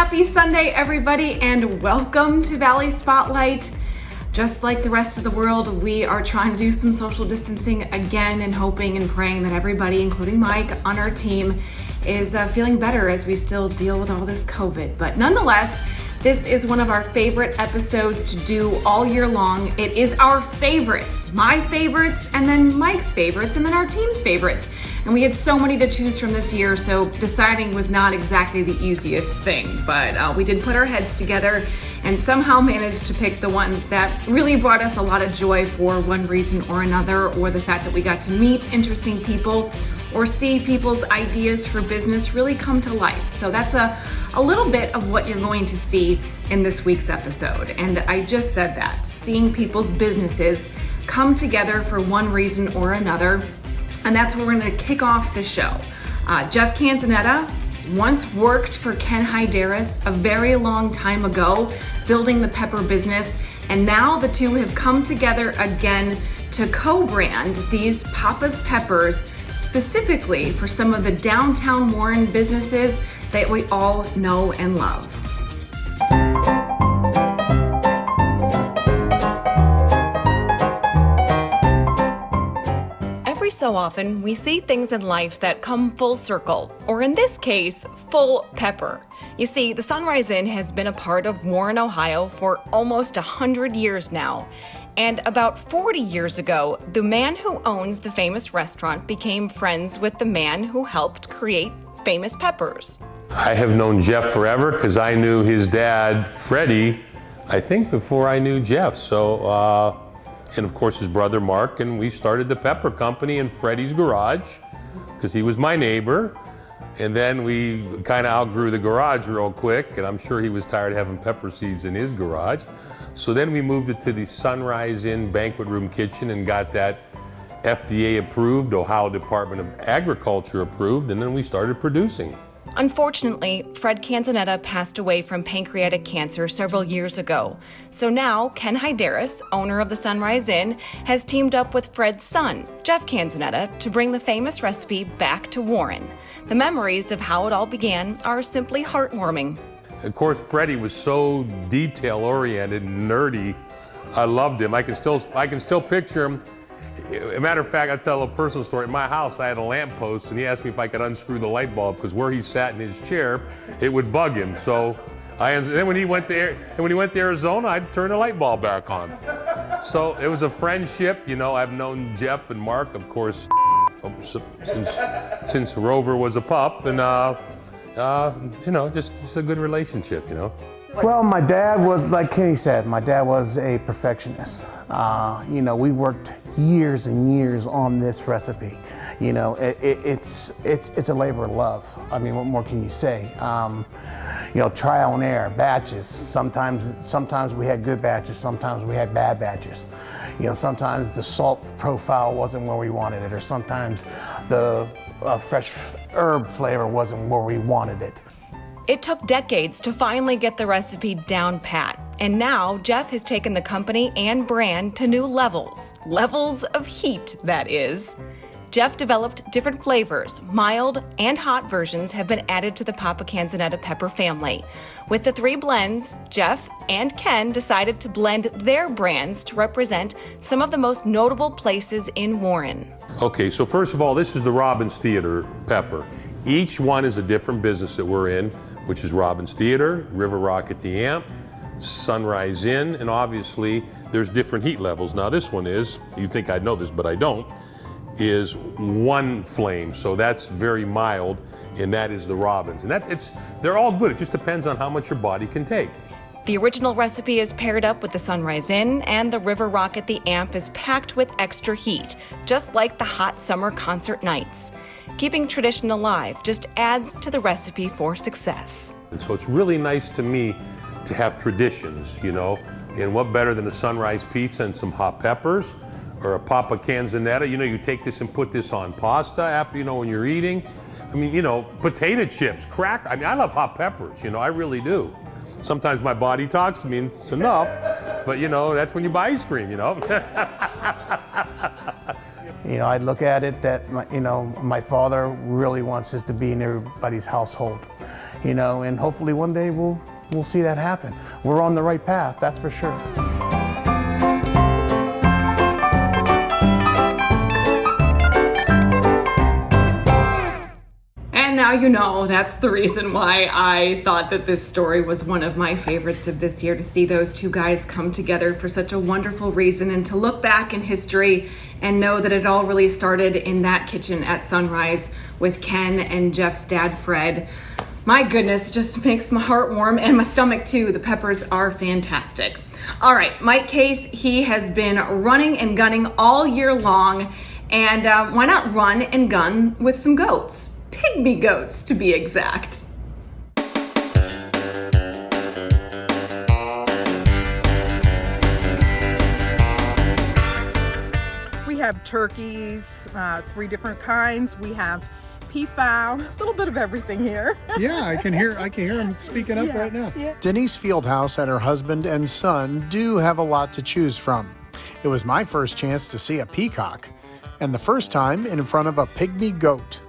Happy Sunday, everybody, and welcome to Valley Spotlight. Just like the rest of the world, we are trying to do some social distancing again and hoping and praying that everybody, including Mike on our team, is feeling better as we still deal with all this COVID. But nonetheless, this is one of our favorite episodes to do all year long. It is our favorites, my favorites, and then Mike's favorites, and then our team's favorites. And we had so many to choose from this year, so deciding was not exactly the easiest thing. But we did put our heads together and somehow managed to pick the ones that really brought us a lot of joy for one reason or another, or the fact that we got to meet interesting people or see people's ideas for business really come to life. So that's a little bit of what you're going to see in this week's episode. And I just said that, seeing people's businesses come together for one reason or another. And that's where we're going to kick off the show. Jeff Canzonetta once worked for Ken Hyderis a very long time ago, building the pepper business. And now the two have come together again to co-brand these Papa's Peppers specifically for some of the downtown Warren businesses that we all know and love. Every so often, we see things in life that come full circle, or in this case, full pepper. You see, the Sunrise Inn has been a part of Warren, Ohio for almost 100 years now. And about 40 years ago, the man who owns the famous restaurant became friends with the man who helped create Famous Peppers. I have known Jeff forever because I knew his dad, Freddie, I think before I knew Jeff. So, and of course his brother Mark, and we started the pepper company in Freddie's garage because he was my neighbor. And then we kind of outgrew the garage real quick, and I'm sure he was tired of having pepper seeds in his garage. So then we moved it to the Sunrise Inn banquet room kitchen and got that FDA approved, Ohio Department of Agriculture approved, and then we started producing. Unfortunately, Fred Canzonetta passed away from pancreatic cancer several years ago. So now, Ken Hyderis, owner of the Sunrise Inn, has teamed up with Fred's son, Jeff Canzonetta, to bring the famous recipe back to Warren. The memories of how it all began are simply heartwarming. Of course, Freddie was so detail-oriented and nerdy. I loved him. I can still picture him. As a matter of fact, I'll tell a personal story. At my house, I had a lamppost, and he asked me if I could unscrew the light bulb because where he sat in his chair, it would bug him. So then when he went to Arizona, I'd turn the light bulb back on. So it was a friendship. You know, I've known Jeff and Mark, of course, since Rover was a pup, and you know, just a good relationship, you know. Well, my dad was, like Kenny said, my dad was a perfectionist. You know, we worked years and years on this recipe. You know, it's a labor of love. I mean, what more can you say? You know, trial and error, batches. Sometimes we had good batches, sometimes we had bad batches. You know, sometimes the salt profile wasn't where we wanted it, or sometimes the fresh herb flavor wasn't where we wanted it. It took decades to finally get the recipe down pat, and now Jeff has taken the company and brand to new levels of heat, that is. Jeff developed different flavors. Mild and hot versions have been added to the Papa Canzonetta pepper family. With the three blends, Jeff and Ken decided to blend their brands to represent some of the most notable places in Warren. Okay, so first of all, this is the Robbins Theater pepper. Each one is a different business that we're in, which is Robbins Theater, River Rock at the Amp, Sunrise Inn, and obviously there's different heat levels. Now this one is, you'd think I'd know this, but I don't, is one flame, so that's very mild, and that is the Robbins. And they're all good, it just depends on how much your body can take. The original recipe is paired up with the Sunrise Inn, and the River Rock at the Amp is packed with extra heat, just like the hot summer concert nights. Keeping tradition alive just adds to the recipe for success. And so it's really nice to me to have traditions, you know, and what better than a sunrise pizza and some hot peppers, or a Papa Canzonetta. You know, you take this and put this on pasta after, you know, when you're eating. I mean, you know, potato chips, I mean, I love hot peppers, you know, I really do. Sometimes my body talks to me and it's enough, but you know, that's when you buy ice cream, you know. You know, I look at it that, my father really wants us to be in everybody's household. you know, and hopefully one day we'll see that happen. We're on the right path, that's for sure. And now you know that's the reason why I thought that this story was one of my favorites of this year, to see those two guys come together for such a wonderful reason, and to look back in history and know that it all really started in that kitchen at Sunrise with Ken and Jeff's dad, Fred. My goodness, just makes my heart warm, and my stomach too. The peppers are fantastic. All right, Mike Case, he has been running and gunning all year long, and why not run and gun with some goats? Pygmy goats, to be exact. We have turkeys, 3 different kinds. We have peafowl, a little bit of everything here. Yeah, I can hear him speaking up right now. Yeah. Denise Fieldhouse and her husband and son do have a lot to choose from. It was my first chance to see a peacock, and the first time in front of a pygmy goat.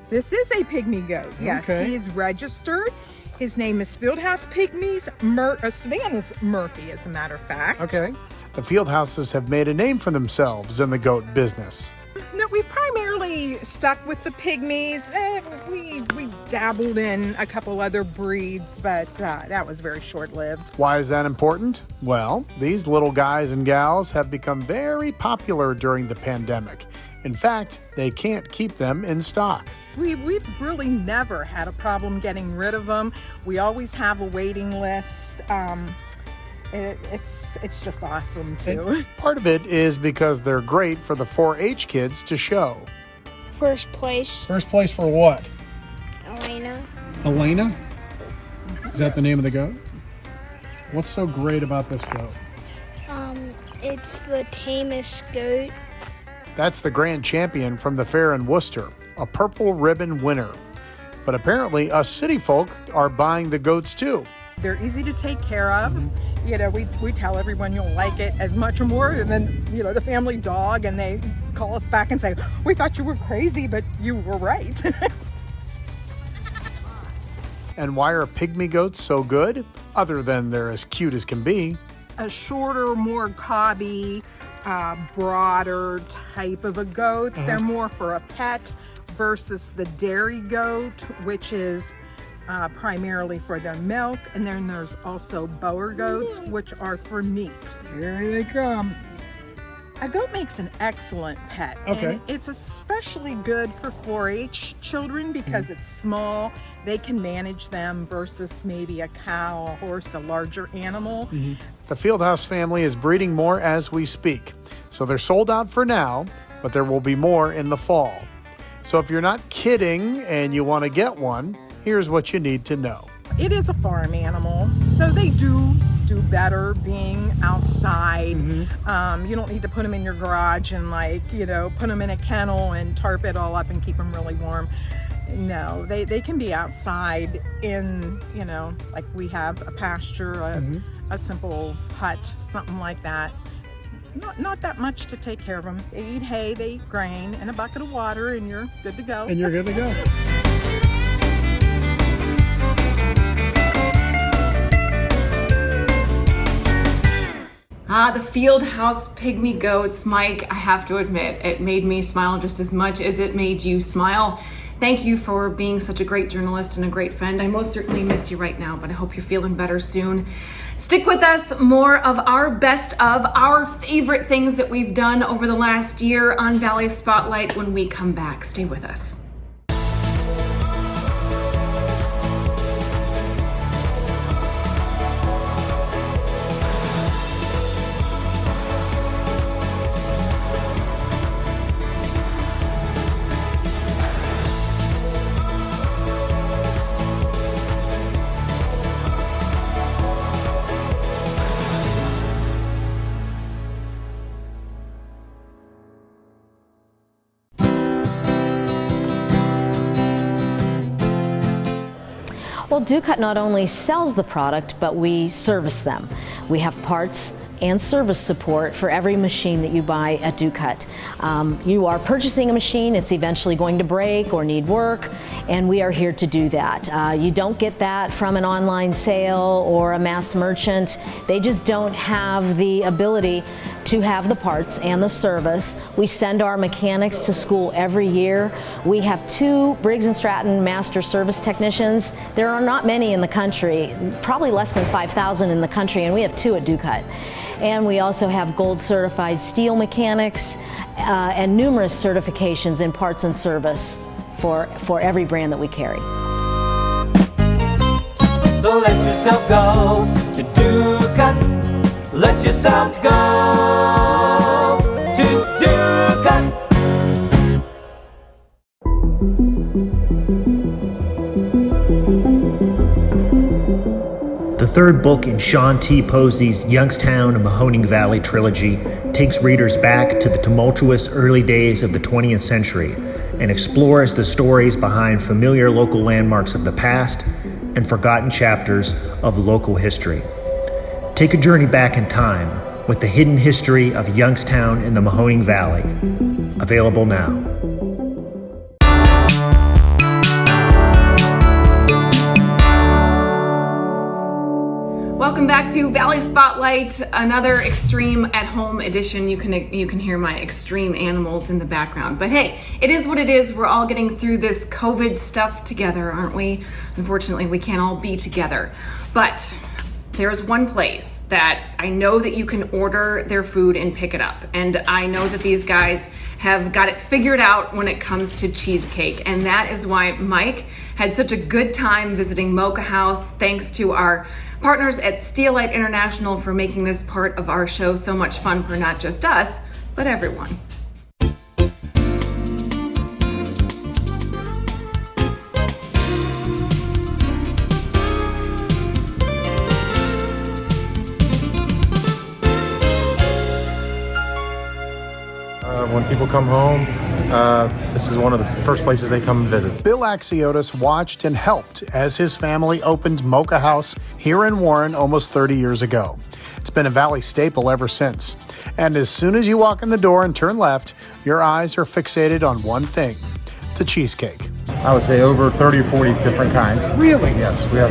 This is a pygmy goat. Yes, Okay. he is registered. His name is Fieldhouse Pygmies, Savannah's Murphy, as a matter of fact. Okay. The Fieldhouses have made a name for themselves in the goat business. No, we primarily stuck with the pygmies. We dabbled in a couple other breeds, but that was very short-lived. Why is that important? Well, these little guys and gals have become very popular during the pandemic. In fact, they can't keep them in stock. We've really never had a problem getting rid of them. We always have a waiting list. It's just awesome too. And part of it is because they're great for the 4-H kids to show. First place, First place for what? Elena. Elena? Is that the name of the goat? What's so great about this goat? It's the tamest goat. That's the grand champion from the fair in Worcester, a purple ribbon winner. But apparently us city folk are buying the goats too. They're easy to take care of. You know, we tell everyone you'll like it as much or more, and then, you know, the family dog, and they call us back and say, we thought you were crazy, but you were right. And why are pygmy goats so good? Other than they're as cute as can be. A shorter, more cobby, broader type of a goat. They're more for a pet versus the dairy goat, which is primarily for their milk. And then there's also Boer goats, which are for meat. Here they come. A goat makes an excellent pet. Okay. And it's especially good for 4-H children because it's small. They can manage them versus maybe a cow, a horse, a larger animal. The Fieldhouse family is breeding more as we speak. So they're sold out for now, but there will be more in the fall. So if you're not kidding and you want to get one, here's what you need to know. It is a farm animal, so they do better being outside. You don't need to put them in your garage and put them in a kennel and tarp it all up and keep them really warm. No, they can be outside in, like we have a pasture, a simple hut, something like that. Not that much to take care of them. They eat hay, they eat grain, and a bucket of water, and you're good to go. And you're good to go. The Fieldhouse Pygmy Goats. Mike, I have to admit, it made me smile just as much as it made you smile. Thank you for being such a great journalist and a great friend. I most certainly miss you right now, but I hope you're feeling better soon. Stick with us. More of our best of our favorite things that we've done over the last year on Valley Spotlight when we come back. Stay with us. Well, Ducat not only sells the product, but we service them. We have parts and service support for every machine that you buy at DuCut. You are purchasing a machine, it's eventually going to break or need work, and we are here to do that. You don't get that from an online sale or a mass merchant. They just don't have the ability to have the parts and the service. We send our mechanics to school every year. We have 2 Briggs & Stratton master service technicians. There are not many in the country, probably less than 5,000 in the country, and we have 2 at DuCut. And we also have gold certified steel mechanics and numerous certifications in parts and service for every brand that we carry. So let yourself go to DuCut. Let yourself go to DuCut. The third book in Sean T. Posey's Youngstown and Mahoning Valley trilogy takes readers back to the tumultuous early days of the 20th century and explores the stories behind familiar local landmarks of the past and forgotten chapters of local history. Take a journey back in time with the hidden history of Youngstown and the Mahoning Valley. Available now. Welcome back to Valley Spotlight, another extreme at home edition. You can hear my extreme animals in the background. But hey, it is what it is. We're all getting through this COVID stuff together, aren't we? Unfortunately, we can't all be together. But there's one place that I know that you can order their food and pick it up. And I know that these guys have got it figured out when it comes to cheesecake. And that is why Mike had such a good time visiting Mocha House. Thanks to our partners at Steelite International for making this part of our show so much fun for not just us, but everyone. When people come home, this is one of the first places they come and visit. Bill Axiotis watched and helped as his family opened Mocha House here in Warren almost 30 years ago. It's been a Valley staple ever since. And as soon as you walk in the door and turn left, your eyes are fixated on one thing, the cheesecake. I would say over 30 or 40 different kinds. Really? Yes, we have.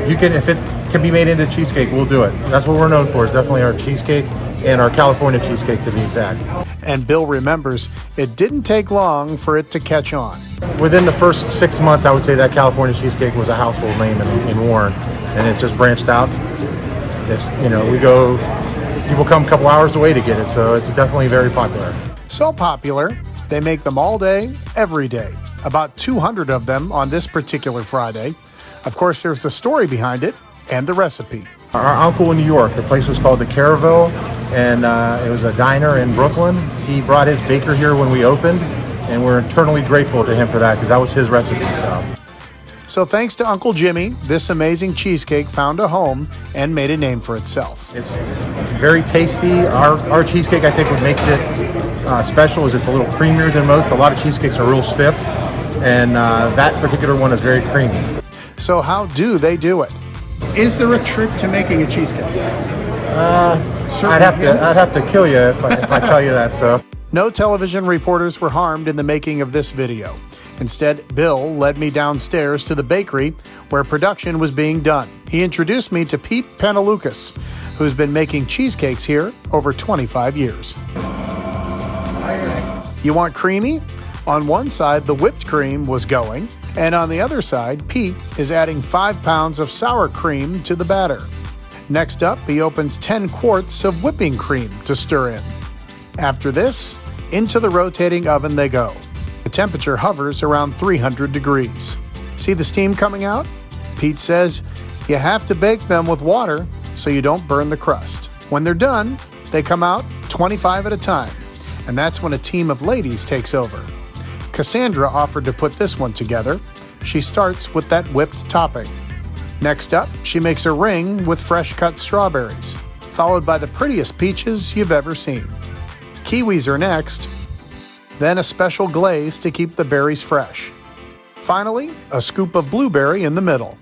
If it can be made into cheesecake, we'll do it. That's what we're known for, is definitely our cheesecake and our California cheesecake, to be exact. And Bill remembers it didn't take long for it to catch on. Within the first 6 months, I would say that California cheesecake was a household name in Warren, and it's just branched out. It's, people come a couple hours away to get it, so it's definitely very popular. So popular, they make them all day, every day. About 200 of them on this particular Friday. Of course, there's the story behind it and the recipe. Our uncle in New York, the place was called the Caraville, and it was a diner in Brooklyn. He brought his baker here when we opened, and we're eternally grateful to him for that, because that was his recipe. So thanks to Uncle Jimmy, this amazing cheesecake found a home and made a name for itself. It's very tasty. Our cheesecake, I think, what makes it special is it's a little creamier than most. A lot of cheesecakes are real stiff, and that particular one is very creamy. So how do they do it? Is there a trick to making a cheesecake? I'd have to kill you if I tell you that. So no television reporters were harmed in the making of this video. Instead, Bill led me downstairs to the bakery where production was being done. He introduced me to Pete Penelucas, who's been making cheesecakes here over 25 years. You want creamy? On one side, the whipped cream was going, and on the other side, Pete is adding 5 pounds of sour cream to the batter. Next up, he opens 10 quarts of whipping cream to stir in. After this, into the rotating oven they go. The temperature hovers around 300 degrees. See the steam coming out? Pete says you have to bake them with water so you don't burn the crust. When they're done, they come out 25 at a time, and that's when a team of ladies takes over. Cassandra offered to put this one together. She starts with that whipped topping. Next up, she makes a ring with fresh cut strawberries, followed by the prettiest peaches you've ever seen. Kiwis are next, then a special glaze to keep the berries fresh. Finally, a scoop of blueberry in the middle,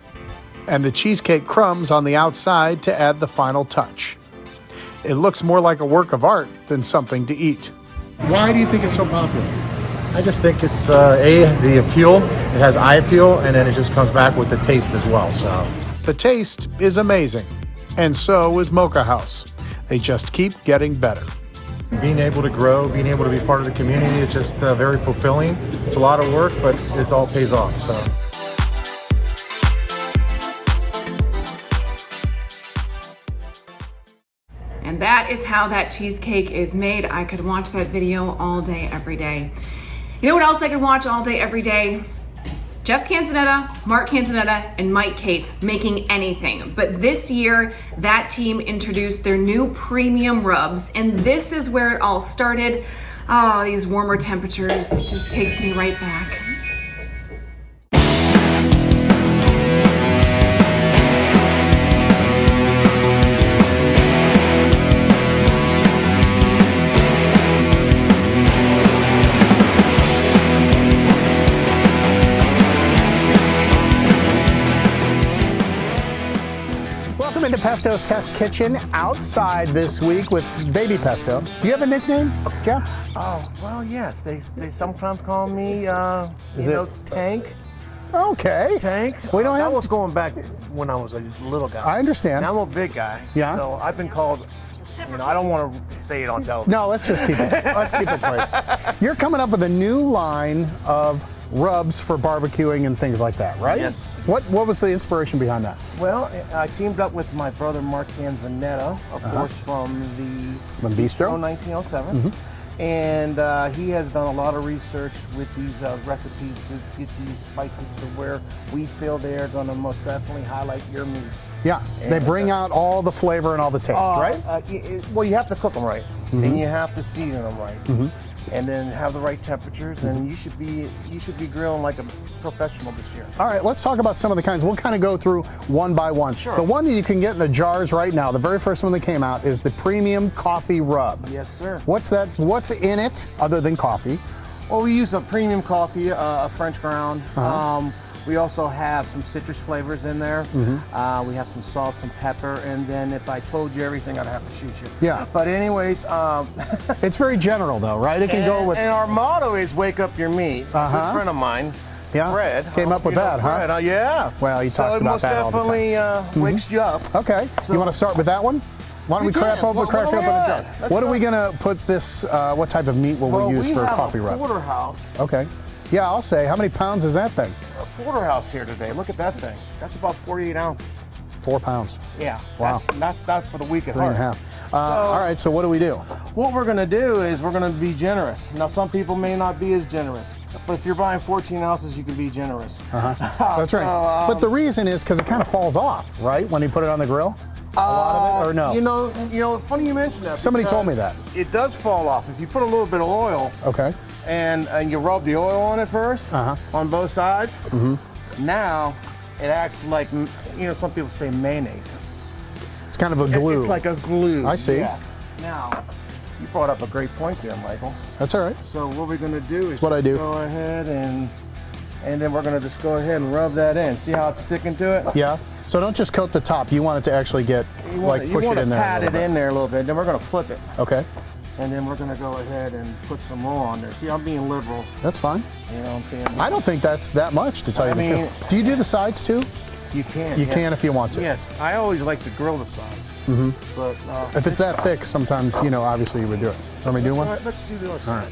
and the cheesecake crumbs on the outside to add the final touch. It looks more like a work of art than something to eat. Why do you think it's so popular? I just think it's the appeal. It has eye appeal, and then it just comes back with the taste as well. So The taste is amazing, and so is Mocha House. They just keep getting better. being able to grow, being able to be part of the community, it's just very fulfilling. It's a lot of work, but it all pays off. So. And that is how that cheesecake is made. I could watch that video all day, every day. You know what else I could watch all day, every day? Jeff Canzonetta, Mark Canzonetta, and Mike Case making anything. But this year, that team introduced their new premium rubs, and this is where it all started. Oh, these warmer temperatures, it just takes me right back. Welcome into Pesto's Test Kitchen outside this week with Baby Pesto. Do you have a nickname, Jeff? Oh, well, yes. They sometimes call me, Tank. Okay. Tank. We don't That have... was going back when I was a little guy. I understand. Now I'm a big guy. Yeah. So I've been called, I don't want to say it on television. No, let's just keep it. Let's keep it brief. You're coming up with a new line of rubs for barbecuing and things like that, right? Yes. What was the inspiration behind that? Well, I teamed up with my brother Mark Canzonetta, of course, from the Bistro 1907. And he has done a lot of research with these recipes to get these spices to where we feel they're going to most definitely highlight your meat. Yeah, they bring out all the flavor and all the taste, right? Well, you have to cook them right, and you have to season them right, and then have the right temperatures, and you should be grilling like a professional this year. All right, let's talk about some of the kinds. We'll kind of go through one by one. Sure. The one that you can get in the jars right now, the very first one that came out, is the Premium Coffee Rub. Yes, sir. What's that? What's in it other than coffee? Well, we use a premium coffee, a French ground. We also have some citrus flavors in there. We have some salt, some pepper, and then if I told you everything, I'd have to shoot you. Yeah. But anyways, It's very general though, right? It can go with. And our motto is "Wake up your meat." A good friend of mine, Fred, came up with that, Fred, huh? Yeah. Well, he talks about that all the time. So it most definitely wakes you up. Okay. You want to start with that one? Why don't we crack open the jar? What are we gonna put this? What type of meat will we use for a coffee rub? Porterhouse. Okay. Yeah, I'll say. How many pounds is that thing? A porterhouse here today. Look at that thing. That's about 48 ounces. 4 pounds. Yeah. Wow. That's for the week at 3.5. All right. So what do we do? What we're gonna do is we're gonna be generous. Now, some people may not be as generous, but if you're buying 14 ounces, you can be generous. That's right. But the reason is because it kind of falls off, right? When you put it on the grill. A lot of it, or no? You know, funny you mentioned that. Somebody told me that. It does fall off if you put a little bit of oil. Okay. And you rub the oil on it first, on both sides. Now, it acts like, some people say mayonnaise. It's kind of a glue. It's like a glue. I see. Yes. Now, you brought up a great point there, Michael. That's all right. So what we're gonna do is what I do. Go ahead and then we're gonna just go ahead and rub that in. See how it's sticking to it? Yeah. So don't just coat the top. You want it to actually get, push it in there. You want to pat it in there a little bit. Then we're gonna flip it. Okay. And then we're gonna go ahead and put some more on there. See, I'm being liberal. That's fine. You know what I'm saying? I don't think that's that much, to tell you the truth. Do you do the sides too? You can. You can if you want to. Yes. I always like to grill the sides. But if it's that thick, sometimes, obviously you would do it. Want me to do one? All right, let's do the other side.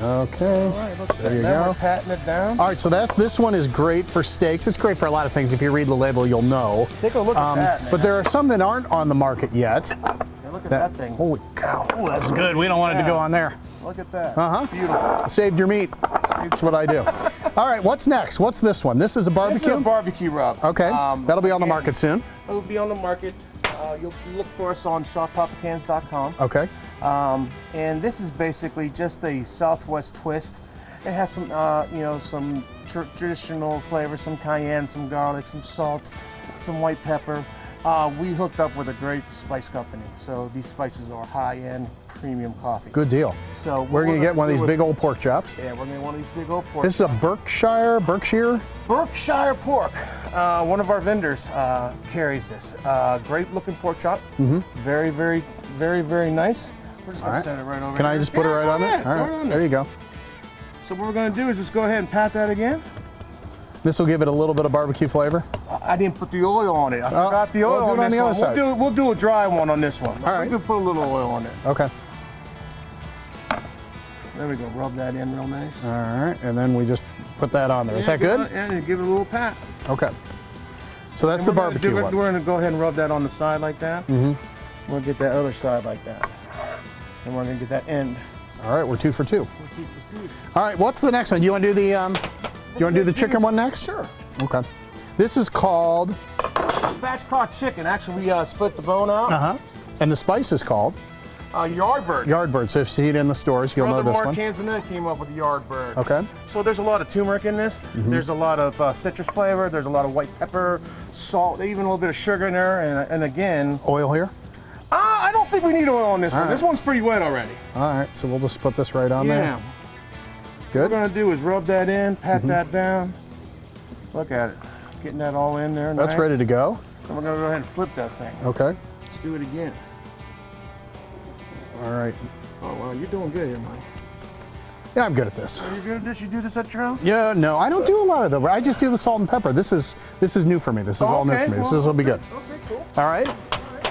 Okay. All right, look at There that. you Now go. we're patting it down. All right, so this one is great for steaks. It's great for a lot of things. If you read the label, you'll know. Take a look at that, man. But there are some that aren't on the market yet. Now look at that thing. Holy cow. Oh, that's good. We don't want it to go on there. Look at that. Beautiful. Saved your meat. That's what I do. All right, what's next? What's this one? This is a barbecue? This is a barbecue rub. Okay, that'll be on the market soon. It'll be on the market. You'll look for us on shoppapacans.com. Okay. And this is basically just a Southwest twist. It has some, some traditional flavors, some cayenne, some garlic, some salt, some white pepper. We hooked up with a great spice company, so these spices are high-end premium coffee. Good deal. So we're going to get one of these big old pork chops. Yeah, we're going to get one of these big old pork This is a Berkshire pork. one of our vendors carries this. Great looking pork chop. Very, very, very, very nice. We're just gonna set it right over Can here. I just put it right on there? All All right, there you go. So what we're gonna do is just go ahead and pat that again. This will give it a little bit of barbecue flavor. I didn't put the oil on it. I forgot the oil we'll do it on on this the one. other side. We'll do a dry one on this one. All right. We can put a little oil on it. Okay. There we go. Rub that in real nice. All right, and then we just put that on there. Is that good? And give it a little pat. Okay. So that's the And we're gonna barbecue do it- one. We're gonna go ahead and rub that on the side like that. We'll get that other side like that. And we're gonna get that end. All right, we're 2 for 2. All right, what's the next one? Do you want to do the chicken one next? Sure. Okay. This is called Spatchcock chicken. Actually, we split the bone out. And the spice is called Yardbird. Yardbird. So if you see it in the stores, you'll know Brother this Mark one. Canzonetta came up with Yardbird. Okay. So there's a lot of turmeric in this. There's a lot of citrus flavor. There's a lot of white pepper, salt, even a little bit of sugar in there. And again, Oil here? I don't think we need oil on this one. right. This one's pretty wet already. All right, so we'll just put this right on Yeah. there. What Good. we're gonna do is rub that in, pat that down. Look at it. Getting that all in there. That's nice. ready to go. And we're gonna go ahead and flip that thing. Okay. Let's do it again. All right. Oh, wow, you're doing good here, Mike. Yeah, I'm good at this. Are you good at this? You do this at your house? Yeah, no, I don't do a lot of them. I just do the salt and pepper. This is new for me. This is all new okay. for me. This Well, will be good. Okay, cool. All right.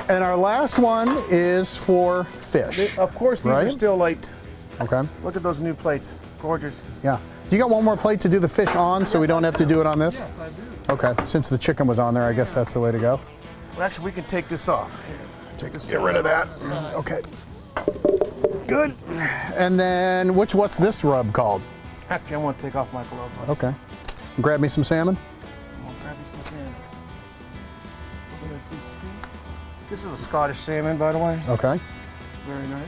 And our last one is for fish. Of course, these Right? are still light. Okay. Look at those new plates. Gorgeous. Yeah. Do you got one more plate to do the fish on so we don't have to do it on this? Yes, I do. Okay. Since the chicken was on there, I guess that's the way to go. Well, actually, we can take this off. Here, take this. Get rid of that. Okay. Good. And then what's this rub called? Actually, I want to take off my gloves. Okay. Grab me some salmon. I'm gonna grab you some salmon. We're gonna do two. This is a Scottish salmon, by the way. Okay. Very nice.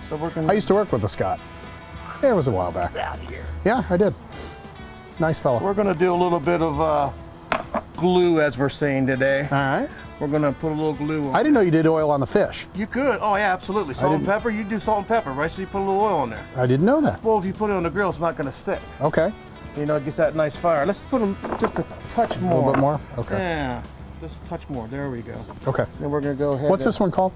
So we're gonna. I used to work with a Scot. Yeah, it was a while back. Out of here. Yeah, I did. Nice fella. We're gonna do a little bit of glue, as we're saying today. All right. We're gonna put a little glue on. I didn't know you did oil on the fish. You could. Oh yeah, absolutely. Salt and didn't- pepper. You do salt and pepper, right? So you put a little oil on there. I didn't know that. Well, if you put it on the grill, it's not gonna stick. Okay. You know, it gets that nice fire. Let's put them just a touch A more. little bit more? Okay. Yeah, just a touch more. There we go. Okay. Then we're gonna go ahead. What's this one called?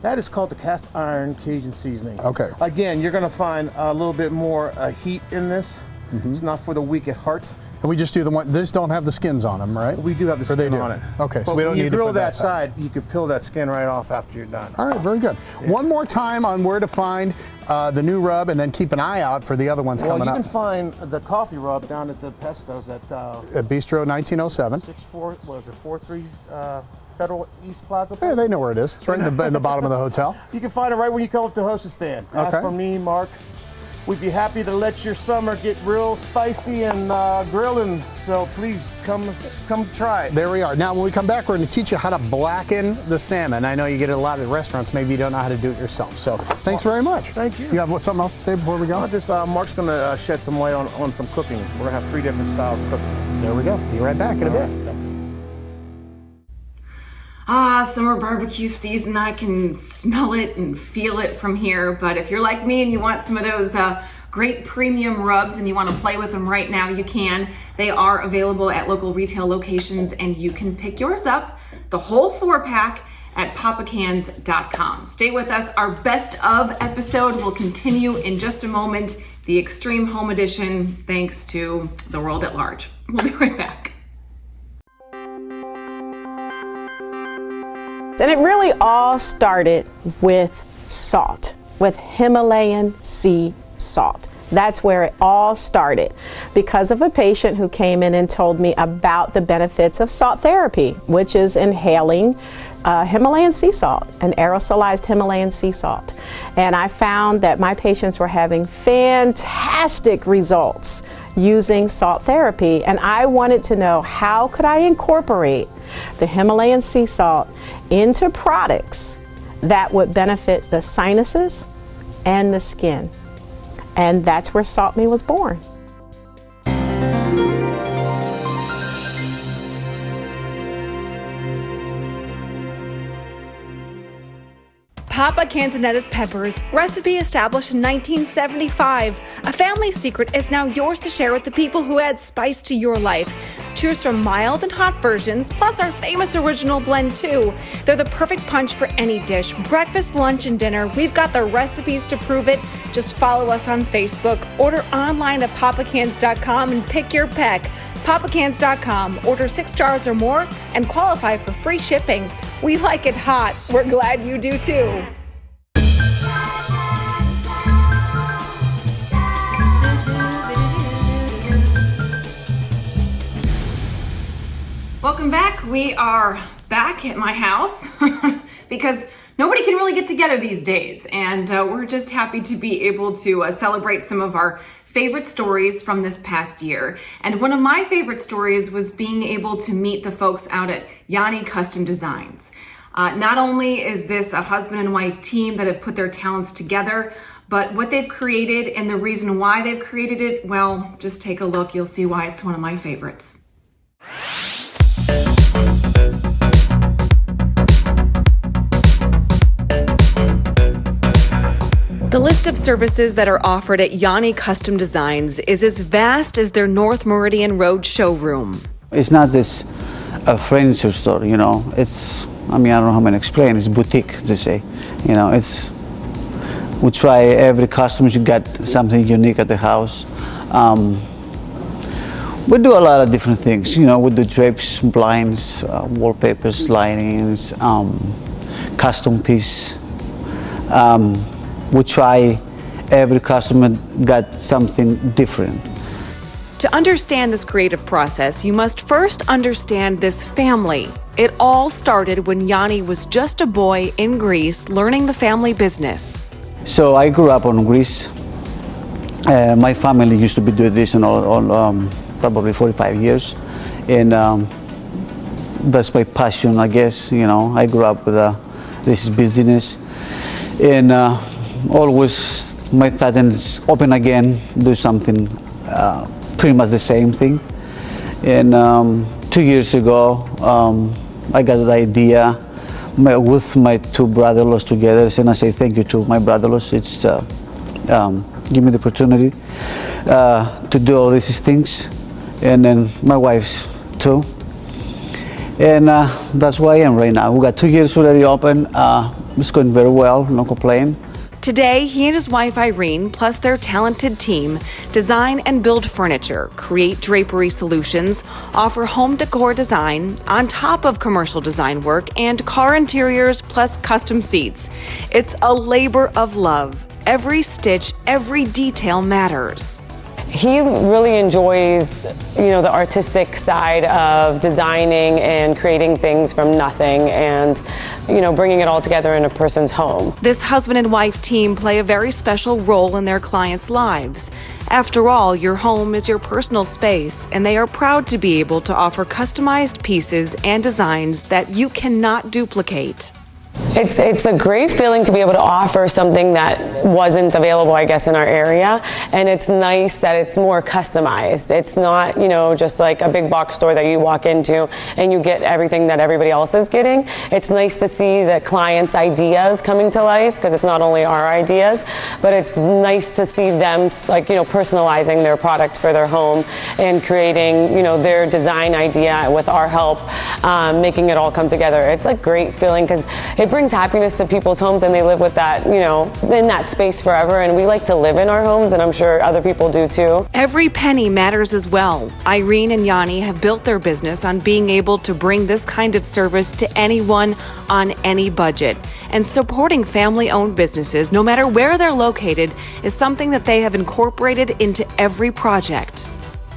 That is called the cast iron Cajun seasoning. Okay. Again, you're gonna find a little bit more heat in this. It's not for the weak at heart. And we just do the one, these don't have the skins on them, right? We do have the Or they skin do? on it. Okay, so But we don't when you need to grill put that that side. side, you can peel that skin right off after you're done. All right, very good. One more time on where to find the new rub, and then keep an eye out for the other ones Well, coming you up. can find the coffee rub down at the Pestos at At Bistro 1907. 43 Federal East Plaza. Yeah, they know where it is. It's right in the bottom of the hotel. You can find it right when you come up to the hostess stand. Ask Okay. for me, Mark. We'd be happy to let your summer get real spicy and grilling. So please come try it. There we are. Now, when we come back, we're going to teach you how to blacken the salmon. I know you get it a lot at restaurants. Maybe you don't know how to do it yourself. So thanks very much. Thank you. You have something else to say before we go? Just Mark's going to shed some light on some cooking. We're going to have 3 different styles of cooking. There we go. Be right back in a bit. Thanks. Summer barbecue season. I can smell it and feel it from here. But if you're like me and you want some of those great premium rubs and you want to play with them right now, you can. They are available at local retail locations and you can pick yours up, the whole 4-pack, at papacans.com. Stay with us. Our best of episode will continue in just a moment. The Extreme Home Edition, thanks to the world at large. We'll be right back. And it really all started with salt, with Himalayan sea salt. That's where it all started because of a patient who came in and told me about the benefits of salt therapy, which is inhaling Himalayan sea salt, an aerosolized Himalayan sea salt. And I found that my patients were having fantastic results using salt therapy, and I wanted to know how could I incorporate the Himalayan sea salt into products that would benefit the sinuses and the skin. And that's where Salt Me was born. Papa Canzonetta's peppers, recipe established in 1975. A family secret is now yours to share with the people who add spice to your life. choose from mild and hot versions, plus our famous original blend too. They're the perfect punch for any dish, breakfast, lunch, and dinner. We've got the recipes to prove it. Just follow us on Facebook, order online at papacans.com and pick your peck. Papacans.com. Order 6 jars or more and qualify for free shipping. We like it hot. We're glad you do too. Welcome back. We are back at my house because nobody can really get together these days, and we're just happy to be able to celebrate some of our favorite stories from this past year. And one of my favorite stories was being able to meet the folks out at Yanni Custom Designs. Not only is this a husband and wife team that have put their talents together, but what they've created and the reason why they've created it, well, just take a look. You'll see why it's one of my favorites. The list of services that are offered at Yanni Custom Designs is as vast as their North Meridian Road showroom. It's not this furniture store, you know. It's, I don't know how to explain. It's boutique, they say. You know, we try every customer to get something unique at the house. We do a lot of different things, you know. We do drapes, blinds, wallpapers, linings, custom piece. We try every customer got something different. To understand this creative process, you must first understand this family. It all started when Yanni was just a boy in Greece learning the family business. So I grew up in Greece. My family used to be doing this in all probably 45 years. And that's my passion, I guess. You know, I grew up with this business. And always my thought is open again, do something pretty much the same thing. And 2 years ago, I got the idea with my two brother-in-laws together, and I say thank you to my brother-in-laws. It's give me the opportunity to do all these things, and then my wife's too. And that's where I am right now. We got 2 years already open. It's going very well, no complaint. Today, he and his wife Irene, plus their talented team, design and build furniture, create drapery solutions, offer home decor design, on top of commercial design work, and car interiors plus custom seats. It's a labor of love. Every stitch, every detail matters. He really enjoys, you know, the artistic side of designing and creating things from nothing and, you know, bringing it all together in a person's home. This husband and wife team play a very special role in their clients' lives. After all, your home is your personal space, and they are proud to be able to offer customized pieces and designs that you cannot duplicate. It's a great feeling to be able to offer something that wasn't available, I guess, in our area, and it's nice that it's more customized. It's not, you know, just like a big box store that you walk into and you get everything that everybody else is getting. It's nice to see the clients' ideas coming to life, because it's not only our ideas, but it's nice to see them, like, you know, personalizing their product for their home and creating, you know, their design idea with our help, making it all come together. It's a great feeling because it brings happiness to people's homes, and they live with that, you know, in that space forever. And we like to live in our homes, and I'm sure other people do too. Every penny matters as well. Irene and Yanni have built their business on being able to bring this kind of service to anyone on any budget. And supporting family-owned businesses, no matter where they're located, is something that they have incorporated into every project.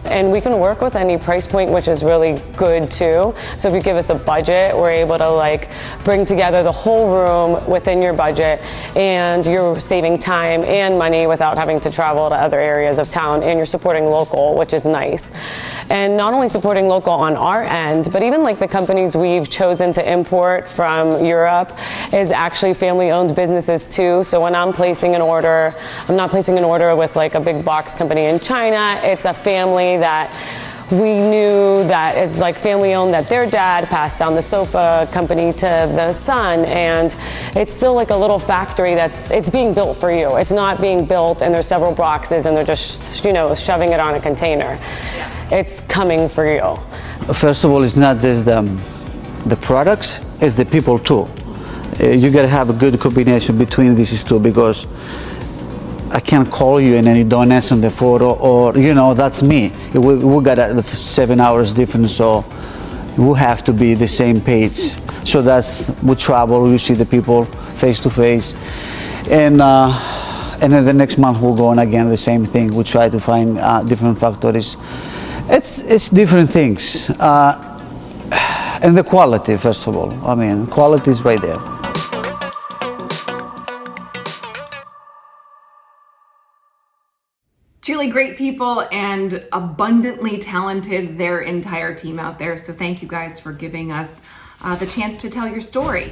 And we can work with any price point, which is really good too. So if you give us a budget, we're able to like bring together the whole room within your budget, and you're saving time and money without having to travel to other areas of town, and you're supporting local, which is nice. And not only supporting local on our end, but even like the companies we've chosen to import from Europe is actually family-owned businesses too. So when I'm placing an order, I'm not placing an order with like a big box company in China. It's a family that we knew that is like family owned, that their dad passed down the sofa company to the son, and it's still like a little factory it's being built for you. It's not being built and there's several boxes and they're just, you know, shoving it on a container. It's coming for you. first of all, it's not just the products, it's the people too. You gotta have a good combination between these two, because I can't call you and then you don't answer the photo, or that's me. We got 7 hours difference, so we have to be the same page. So we travel, we see the people face to face, and then the next month we'll go on again, the same thing. We try to find different factories. It's different things, and the quality, first of all. I mean, quality is right there. Truly great people and abundantly talented, their entire team out there. So thank you guys for giving us the chance to tell your story.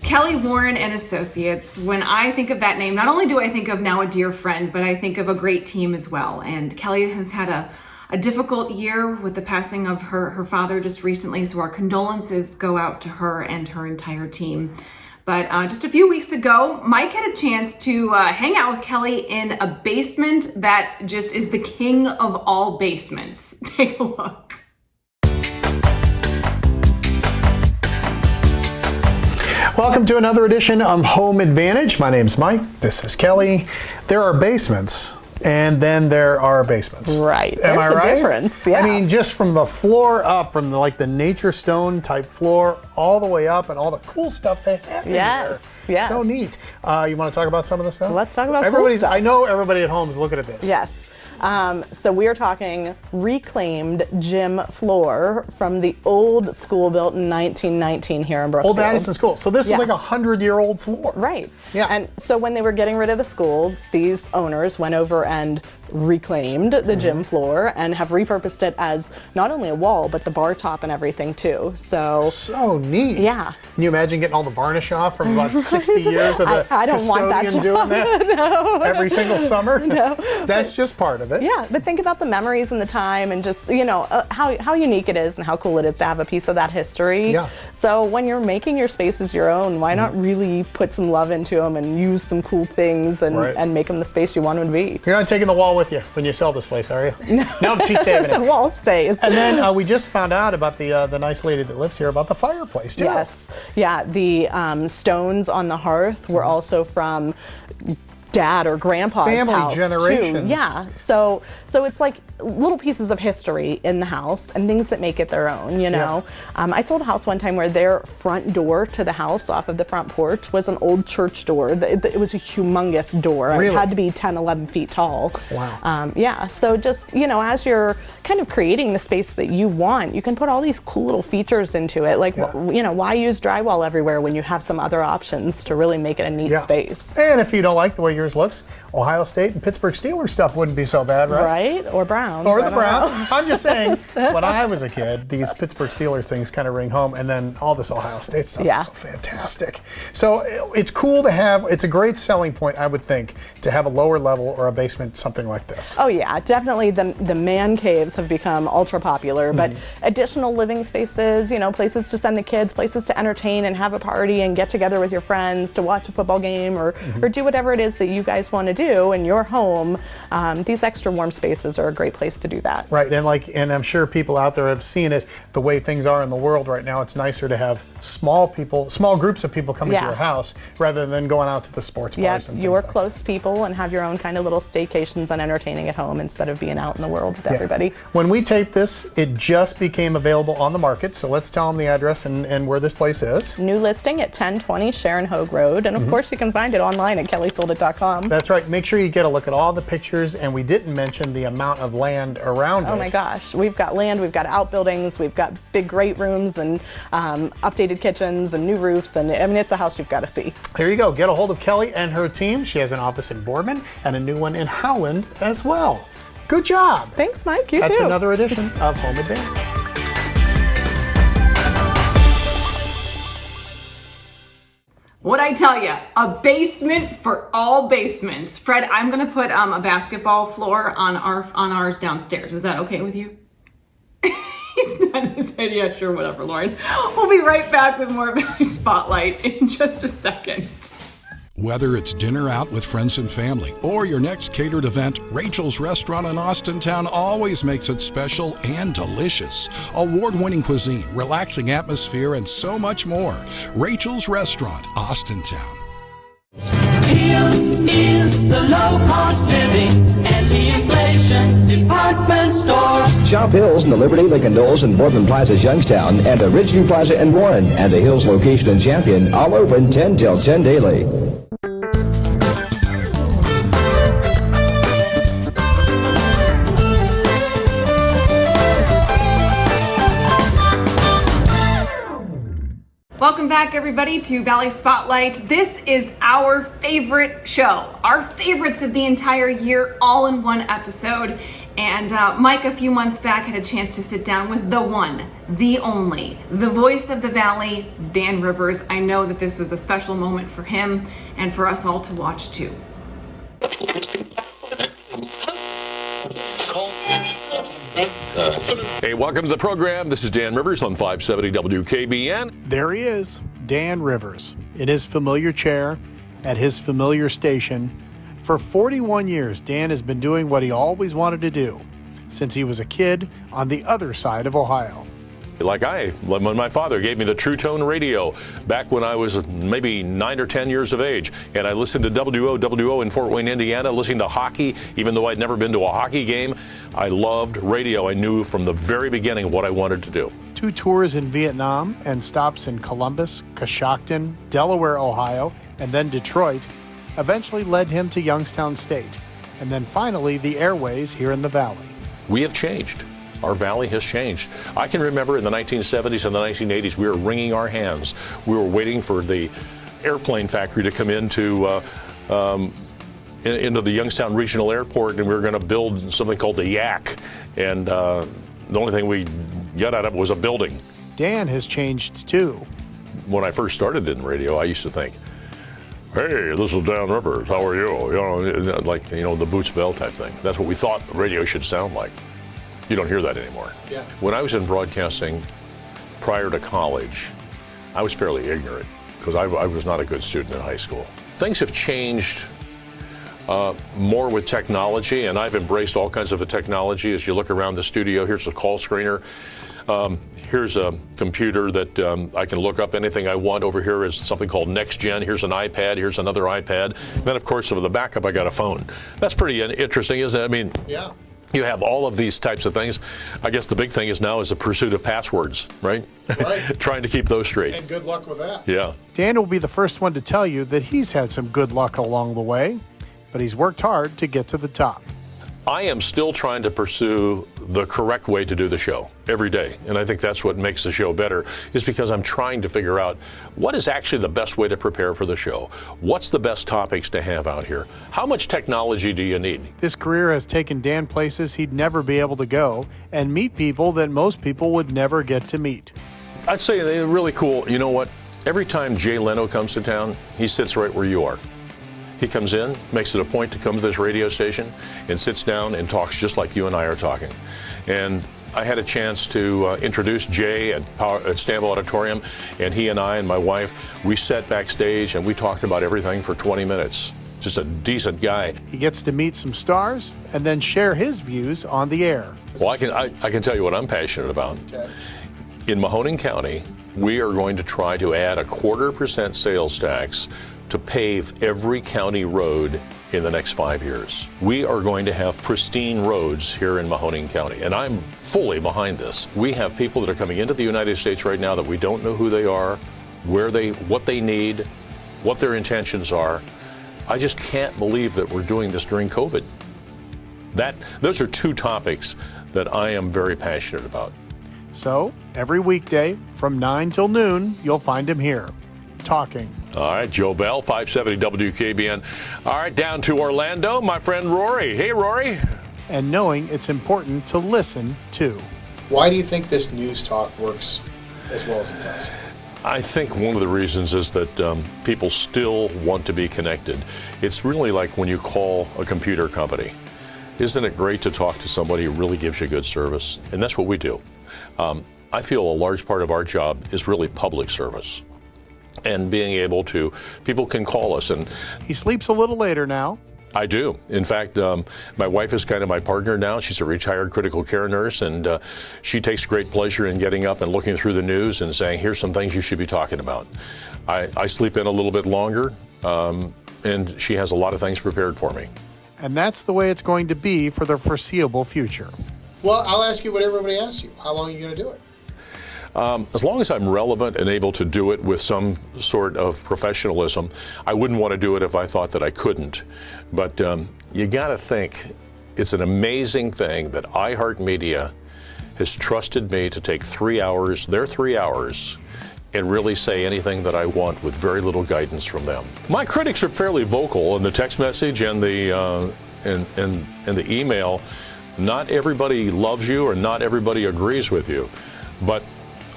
Kelly Warren and Associates, when I think of that name, not only do I think of now a dear friend, but I think of a great team as well. And Kelly has had a difficult year with the passing of her father just recently. So our condolences go out to her and her entire team. But just a few weeks ago, Mike had a chance to hang out with Kelly in a basement that just is the king of all basements. Take a look. Welcome to another edition of Home Advantage. My name's Mike. This is Kelly. There are basements, and then there are basements. Right. Am I There's a right? difference, yeah. I mean, just from the floor up, from the nature stone type floor, all the way up, and all the cool stuff they have in there. Yes. So neat. You want to talk about some of the stuff? Let's talk about Everybody's. cool stuff. I know everybody at home is looking at this. Yes. So we are talking reclaimed gym floor from the old school built in 1919 here in Brookfield. Old Addison School. So this is like a 100-year-old floor. Right. Yeah. And so when they were getting rid of the school, these owners went over and reclaimed the gym floor and have repurposed it as not only a wall, but the bar top and everything too. So neat. Yeah. Can you imagine getting all the varnish off from about 60 years of the I don't want that custodian job. doing that No. every single summer? No. That's just part of it. Yeah, but think about the memories and the time and just, how unique it is and how cool it is to have a piece of that history. Yeah. So when you're making your spaces your own, why not really put some love into them and use some cool things and make them the space you want them to be? You're not taking the wall with you when you sell this place, are you? No, she's saving it. The wall stays. And then we just found out about the nice lady that lives here about the fireplace too. Yes. Yeah, the stones on the hearth were also from Dad or Grandpa's Family house generations. too. Yeah. So it's like little pieces of history in the house and things that make it their own, Yeah. I sold a house one time where their front door to the house off of the front porch was an old church door. It was a humongous door. Really? It had to be 10, 11 feet tall. Wow. Yeah, so just, as you're kind of creating the space that you want, you can put all these cool little features into it. Like, why use drywall everywhere when you have some other options to really make it a neat space? And if you don't like the way yours looks, Ohio State and Pittsburgh Steelers stuff wouldn't be so bad, right? Right? Or Browns. Or the I don't Browns. know. I'm just saying, when I was a kid, these Pittsburgh Steelers things kind of ring home, and then all this Ohio State stuff is so fantastic. So it's cool to have, it's a great selling point, I would think, to have a lower level or a basement, something like this. Oh yeah, definitely the man caves have become ultra popular, but additional living spaces, places to send the kids, places to entertain and have a party and get together with your friends to watch a football game or do whatever it is that you guys want to do in your home. These extra warm spaces are a great place to do that. Right, and I'm sure people out there have seen it, the way things are in the world right now. It's nicer to have small groups of people coming to your house rather than going out to the sports bars and your close people and have your own kind of little staycations and entertaining at home instead of being out in the world with everybody. When we taped this, it just became available on the market, so let's tell them the address and where this place is. New listing at 1020 Sharon Hogue Road, and of course you can find it online at kellysoldit.com. That's right. Make sure you get a look at all the pictures, and we didn't mention the amount of land around it. Oh my gosh, we've got land, we've got outbuildings, we've got big great rooms and updated kitchens and new roofs, and I mean, it's a house you've got to see. There you go. Get a hold of Kelly and her team. She has an office in Boardman and a new one in Howland as well. Good job. Thanks, Mike. You That's too. another edition of Home Advantage. What'd I tell you? A basement for all basements. Fred, I'm gonna put a basketball floor on ours downstairs. Is that okay with you? He's nodding his head. Yeah, sure, whatever, Lauren. We'll be right back with more Valley Spotlight in just a second. Whether it's dinner out with friends and family or your next catered event, Rachel's Restaurant in Austintown always makes it special and delicious. Award-winning cuisine, relaxing atmosphere, and so much more. Rachel's Restaurant, Austintown. Hills is the low-cost living, anti-inflation department store. Shop Hills in the Liberty, Lincoln Knowles, and Boardman Plaza, Youngstown, and the Ridgeview Plaza in Warren, and the Hills location in Champion, all open 10 till 10 daily. Welcome back, everybody, to Valley Spotlight. This is our favorite show, our favorites of the entire year, all in one episode. And Mike, a few months back, had a chance to sit down with the one, the only, the voice of the Valley, Dan Rivers. I know that this was a special moment for him and for us all to watch, too. Hey, welcome to the program. This is Dan Rivers on 570 WKBN. There he is, Dan Rivers, in his familiar chair, at his familiar station. For 41 years, Dan has been doing what he always wanted to do since he was a kid on the other side of Ohio. Like when my father gave me the True Tone radio back when I was maybe 9 or 10 years of age, and I listened to WOWO in Fort Wayne, Indiana, listening to hockey, even though I'd never been to a hockey game. I loved radio. I knew from the very beginning what I wanted to do. 2 tours in Vietnam and stops in Columbus, Coshocton, Delaware, Ohio, and then Detroit eventually led him to Youngstown State, and then finally the airways here in the Valley. We have changed. Our Valley has changed. I can remember in the 1970s and the 1980s, we were wringing our hands. We were waiting for the airplane factory to come into the Youngstown Regional Airport, and we were going to build something called the Yak. And the only thing we got out of it was a building. Dan has changed too. When I first started in radio, I used to think, hey, this is Dan Rivers, how are you? Like, the Boots Bell type thing. That's what we thought the radio should sound like. You don't hear that anymore. Yeah. When I was in broadcasting prior to college, I was fairly ignorant because I was not a good student in high school. Things have changed more with technology, and I've embraced all kinds of the technology. As you look around the studio, here's a call screener. Here's a computer that I can look up anything I want. Over here is something called NextGen. Here's an iPad. Here's another iPad. Then, of course, for the backup, I got a phone. That's pretty interesting, isn't it? I mean, yeah. You have all of these types of things. I guess the big thing is now is the pursuit of passwords, right? Right. Trying to keep those straight. And good luck with that. Yeah. Dan will be the first one to tell you that he's had some good luck along the way, but he's worked hard to get to the top. I am still trying to pursue the correct way to do the show every day. And I think that's what makes the show better, is because I'm trying to figure out what is actually the best way to prepare for the show. What's the best topics to have out here? How much technology do you need? This career has taken Dan places he'd never be able to go and meet people that most people would never get to meet. I'd say they're really cool. You know what? Every time Jay Leno comes to town, he sits right where you are. He comes in, makes it a point to come to this radio station, and sits down and talks just like you and I are talking. And I had a chance to introduce Jay at Stambaugh Auditorium, and he and I and my wife, we sat backstage and we talked about everything for 20 minutes. Just a decent guy. He gets to meet some stars and then share his views on the air. Well, I can tell you what I'm passionate about. Okay. In Mahoning County, we are going to try to add a 0.25% sales tax to pave every county road in the next 5 years. We are going to have pristine roads here in Mahoning County, and I'm fully behind this. We have people that are coming into the United States right now that we don't know who they are, what they need, what their intentions are. I just can't believe that we're doing this during COVID. Those are 2 topics that I am very passionate about. So, every weekday from 9 till noon, you'll find him here, talking. All right, Joe Bell, 570 WKBN. All right, down to Orlando, my friend Rory. Hey, Rory. And knowing it's important to listen to. Why do you think this news talk works as well as it does? I think one of the reasons is that people still want to be connected. It's really like when you call a computer company. Isn't it great to talk to somebody who really gives you good service? And that's what we do. I feel a large part of our job is really public service. and being able to, people can call us. And he sleeps a little later now. I do. In fact, my wife is kind of my partner now. She's a retired critical care nurse, and she takes great pleasure in getting up and looking through the news and saying, here's some things you should be talking about. I sleep in a little bit longer, and she has a lot of things prepared for me. And that's the way it's going to be for the foreseeable future. Well, I'll ask you what everybody asks you. How long are you going to do it? As long as I'm relevant and able to do it with some sort of professionalism, I wouldn't want to do it if I thought that I couldn't. But you got to think, it's an amazing thing that iHeartMedia has trusted me to take 3 hours, their 3 hours, and really say anything that I want with very little guidance from them. My critics are fairly vocal in the text message and the email. Not everybody loves you or not everybody agrees with you, but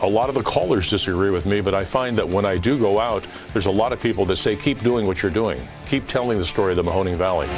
a lot of the callers disagree with me, but I find that when I do go out, there's a lot of people that say, keep doing what you're doing. Keep telling the story of the Mahoning Valley.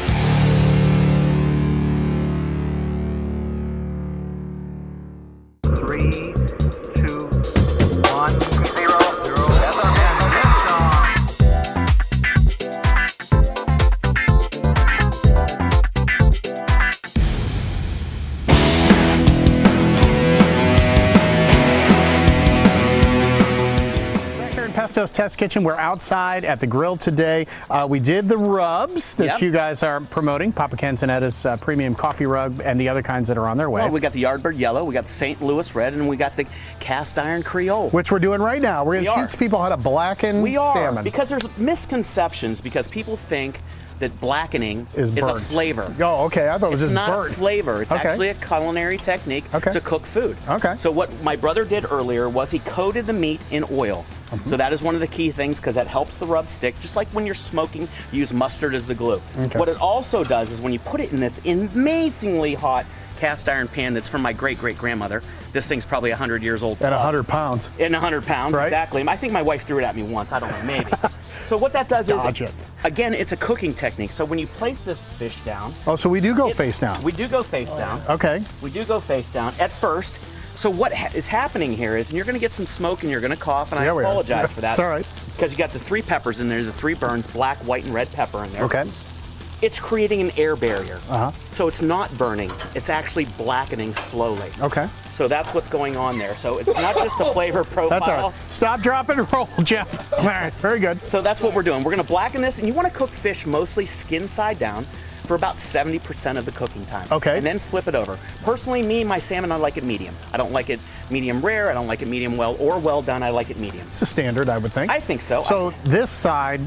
Pesto's Test Kitchen. We're outside at the grill today. We did the rubs that you guys are promoting, Papa Canzonetta's premium coffee rub and the other kinds that are on their way. Well, we got the Yardbird Yellow, we got the St. Louis Red, and we got the Cast Iron Creole. Which we're doing right now. We're going to teach people how to blacken salmon. Because there's misconceptions, because people think that blackening is a flavor. Oh, okay. I thought it was just burnt. It's not a flavor. It's actually a culinary technique to cook food. Okay. So what my brother did earlier was he coated the meat in oil. So that is one of the key things because that helps the rub stick. Just like when you're smoking, you use mustard as the glue. Okay. What it also does is when you put it in this amazingly hot cast iron pan that's from my great-great-grandmother. This thing's probably 100 years old. At 100 pounds. And 100 pounds, right? Exactly. I think my wife threw it at me once. I don't know, maybe. So what that does is, again, it's a cooking technique. So when you place this fish down. Oh, so we do go face down. We do go face down. Okay. We do go face down at first. So what is happening here is, and you're going to get some smoke and you're going to cough, and I apologize for that. It's all right. Because you got the 3 peppers in there, the 3 burns, black, white, and red pepper in there. Okay. It's creating an air barrier. So it's not burning, it's actually blackening slowly. Okay. So that's what's going on there. So it's not just a flavor profile. That's all right. Stop, drop, and roll, Jeff. All right, very good. So that's what we're doing. We're going to blacken this, and you want to cook fish mostly skin side down for about 70% of the cooking time. Okay. And then flip it over. Personally, my salmon, I like it medium. I don't like it medium rare. I don't like it medium well or well done. I like it medium. It's a standard, I would think. I think so. So this side,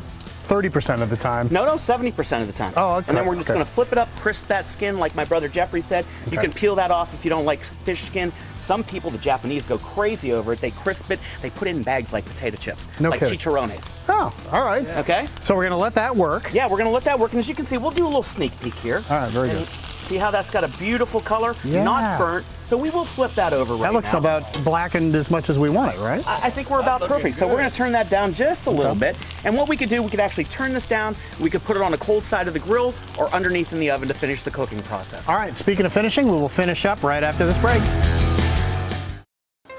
30% of the time. No, 70% of the time. Oh, okay. And then we're just going to flip it up, crisp that skin, like my brother Jeffrey said. You can peel that off if you don't like fish skin. Some people, the Japanese, go crazy over it. They crisp it. They put it in bags like potato chips, like chicharrones. Oh, all right. Okay. So we're going to let that work. Yeah, we're going to let that work. And as you can see, we'll do a little sneak peek here. All right, very good. See how that's got a beautiful color? Yeah. Not burnt. So we will flip that over right now. That looks about blackened as much as we want it, right? I think we're about perfect. So we're going to turn that down just a little bit. And what we could do, we could actually turn this down. We could put it on the cold side of the grill or underneath in the oven to finish the cooking process. All right, speaking of finishing, we will finish up right after this break.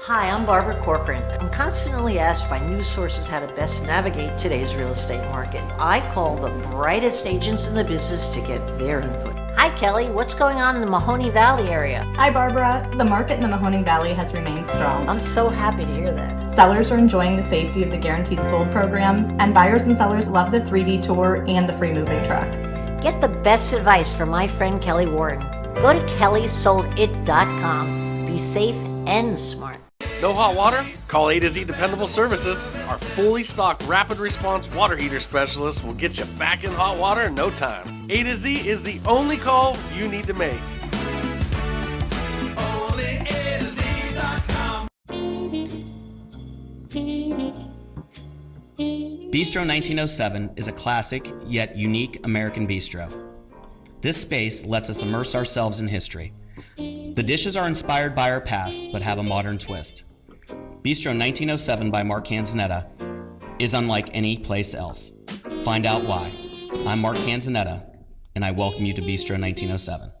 Hi, I'm Barbara Corcoran. I'm constantly asked by news sources how to best navigate today's real estate market. I call the brightest agents in the business to get their input. Hi, Kelly. What's going on in the Mahoning Valley area? Hi, Barbara. The market in the Mahoning Valley has remained strong. I'm so happy to hear that. Sellers are enjoying the safety of the Guaranteed Sold program, and buyers and sellers love the 3D tour and the free moving truck. Get the best advice from my friend Kelly Warren. Go to kellysoldit.com. Be safe and smart. No hot water? Call A to Z Dependable Services. Our fully stocked rapid response water heater specialist will get you back in hot water in no time. A to Z is the only call you need to make. Only A to Z.com. Bistro 1907 is a classic yet unique American bistro. This space lets us immerse ourselves in history. The dishes are inspired by our past but have a modern twist. Bistro 1907 by Mark Canzonetta is unlike any place else. Find out why. I'm Mark Canzonetta, and I welcome you to Bistro 1907.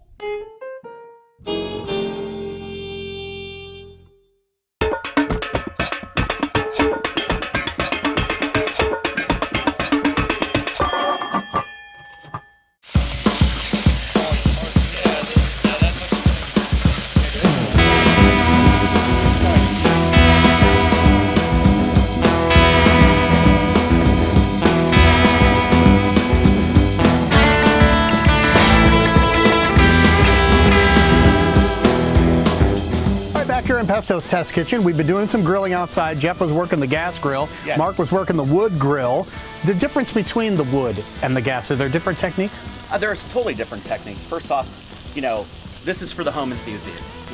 Fisher and Pesto's Test Kitchen. We've been doing some grilling outside. Jeff was working the gas grill. Yes. Mark was working the wood grill. The difference between the wood and the gas, are there different techniques? There's totally different techniques. First off, this is for the home enthusiasts.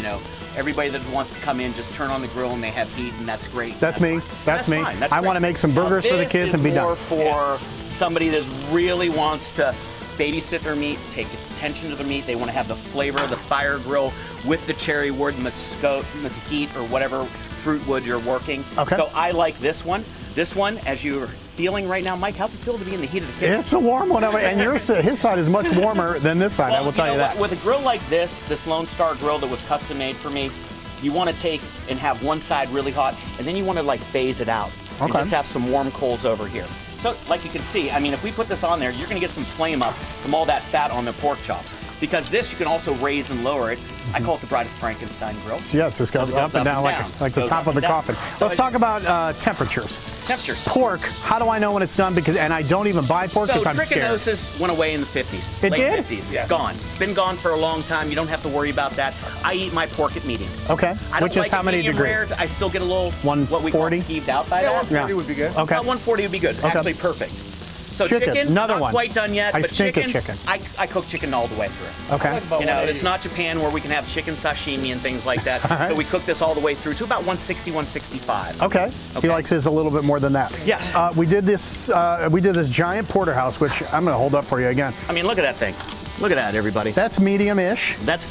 Everybody that wants to come in, just turn on the grill and they have heat, and that's great. That's me. That's me. Fine. That's I great. want to make some burgers for the kids and be done. This is more for somebody that really wants to babysit their meat, take attention to the meat. They want to have the flavor of the fire grill with the cherry wood, mesquite, or whatever fruit wood you're working. Okay. So I like this one. This one, as you're feeling right now, Mike, how's it feel to be in the heat of the kitchen? It's a warm one, and his side is much warmer than this side, I will tell you that. With a grill like this Lone Star grill that was custom made for me, you want to take and have one side really hot, and then you want to phase it out. And Okay. just have some warm coals over here. So, like you can see, if we put this on there, you're going to get some flame up from all that fat on the pork chops. Because this, you can also raise and lower it. I call it the Bride of Frankenstein grill. Yeah, it just goes up and down like the Goes top up of the and down. coffin. So Let's talk about temperatures. Temperatures. Pork, how do I know when it's done? And I don't even buy pork because I'm scared. Trichinosis went away in the 50s. It late did? 50s. It's gone. It's been gone for a long time. You don't have to worry about that. I eat my pork at medium. Okay. I don't Which is like how it many medium degrees? Rare. I still get a little what we call 140? skeeved out by Yeah, that. 140 would be good. Okay. 140 would be good. Okay. Actually, perfect. So Chicken, another not one. quite done yet, I but stink at chicken. I cook chicken all the way through. Okay. It's not Japan where we can have chicken sashimi and things like that. All right. So we cook this all the way through to about 160, 165. Okay. He likes his a little bit more than that. Yes. We did this giant porterhouse, which I'm going to hold up for you again. Look at that thing. Look at that, everybody. That's medium-ish. That's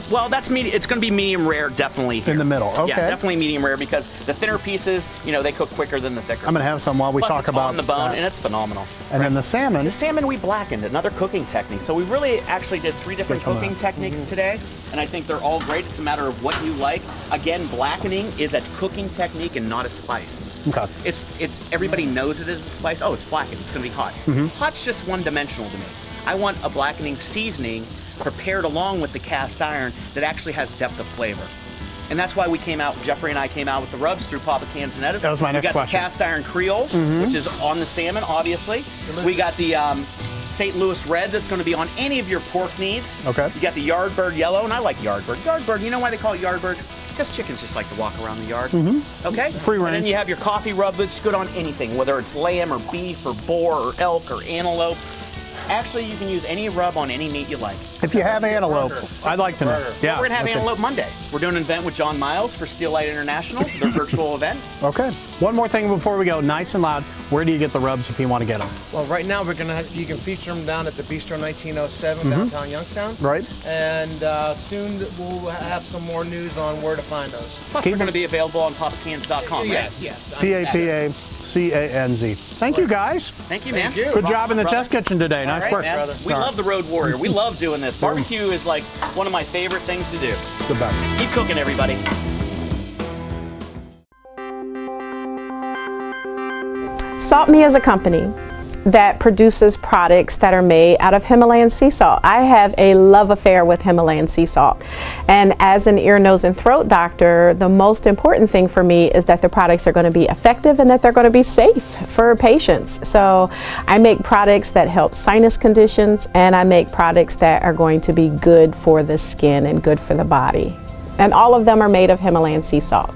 medium. It's going to be medium rare, definitely. Here. In the middle. Okay. Yeah, definitely medium rare because the thinner pieces, they cook quicker than the thicker. I'm going to have some while we Plus talk it's about on the bone, that. and it's phenomenal. And then the salmon. The salmon we blackened, another cooking technique. So we really actually did 3 different cooking techniques today, and I think they're all great. It's a matter of what you like. Again, blackening is a cooking technique and not a spice. Okay. It's everybody knows it is a spice. Oh, it's blackened. It's going to be hot. Hot's just one-dimensional to me. I want a blackening seasoning prepared along with the cast iron that actually has depth of flavor. And that's why Jeffrey and I came out with the rubs through Papa Canzonetta's. That was my next We got question. the cast iron Creole, which is on the salmon, obviously. We got the St. Louis Red that's going to be on any of your pork needs. Okay. You got the Yardbird Yellow, and I like Yardbird. Yardbird, you know why they call it Yardbird? Because chickens just like to walk around the yard. Okay? Free range. And then you have your coffee rub that's good on anything, whether it's lamb or beef or boar or elk or antelope. Actually, you can use any rub on any meat you like. If you have antelope, I'd like to know. Yeah. We're going to have okay. Antelope Monday. We're doing an event with John Miles for Steel Light International, their virtual event. Okay. One more thing before we go, nice and loud. Where do you get the rubs if you want to get them? Well, right now you can feature them down at the Bistro 1907 downtown Youngstown. Right. And soon we'll have some more news on where to find those. Plus, they're going to be available on papacans.com. Yes. PAPACANZ. Thank you, guys. Thank you, man. Good job in the test kitchen today. Nice work. Man. We love the Road Warrior. We love doing this. Barbecue is like one of my favorite things to do. The best. Keep cooking, everybody. Salt Me is a company that produces products that are made out of Himalayan sea salt. I have a love affair with Himalayan sea salt. And as an ear, nose, and throat doctor, the most important thing for me is that the products are going to be effective and that they're going to be safe for patients. So I make products that help sinus conditions, and I make products that are going to be good for the skin and good for the body. And all of them are made of Himalayan sea salt.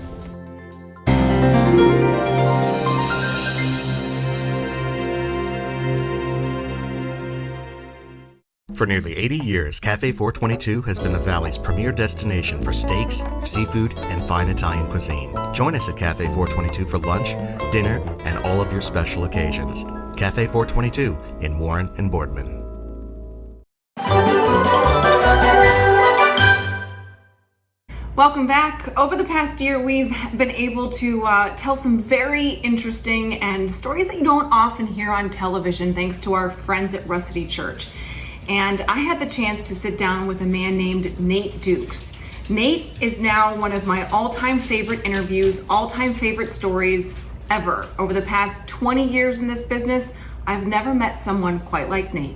For nearly 80 years, Cafe 422 has been the Valley's premier destination for steaks, seafood, and fine Italian cuisine. Join us at Cafe 422 for lunch, dinner, and all of your special occasions. Cafe 422 in Warren and Boardman. Welcome back. Over the past year, we've been able to tell some very interesting and stories that you don't often hear on television thanks to our friends at Russity Church. And I had the chance to sit down with a man named Nate Dukes. Nate is now one of my all-time favorite interviews, all-time favorite stories ever. Over the past 20 years in this business, I've never met someone quite like Nate.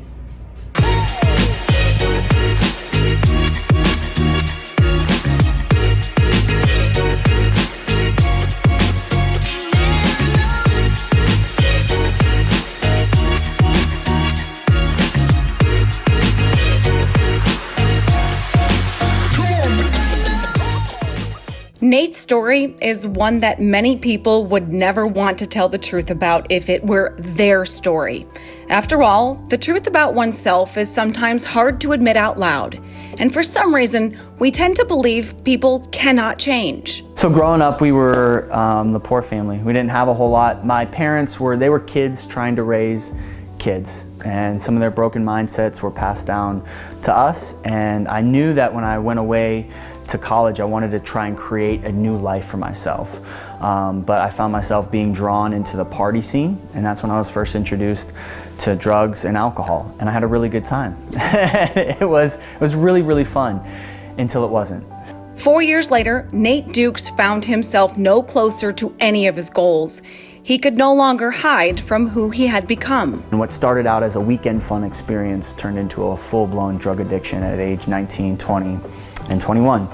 Nate's story is one that many people would never want to tell the truth about if it were their story. After all, the truth about oneself is sometimes hard to admit out loud. And for some reason, we tend to believe people cannot change. So growing up, we were the poor family. We didn't have a whole lot. My parents were kids trying to raise kids, and some of their broken mindsets were passed down to us. And I knew that when I went away to college, I wanted to try and create a new life for myself. But I found myself being drawn into the party scene, and that's when I was first introduced to drugs and alcohol, and I had a really good time. It was really, really fun until it wasn't. 4 years later, Nate Dukes found himself no closer to any of his goals. He could no longer hide from who he had become. And what started out as a weekend fun experience turned into a full-blown drug addiction at age 19, 20, and 21.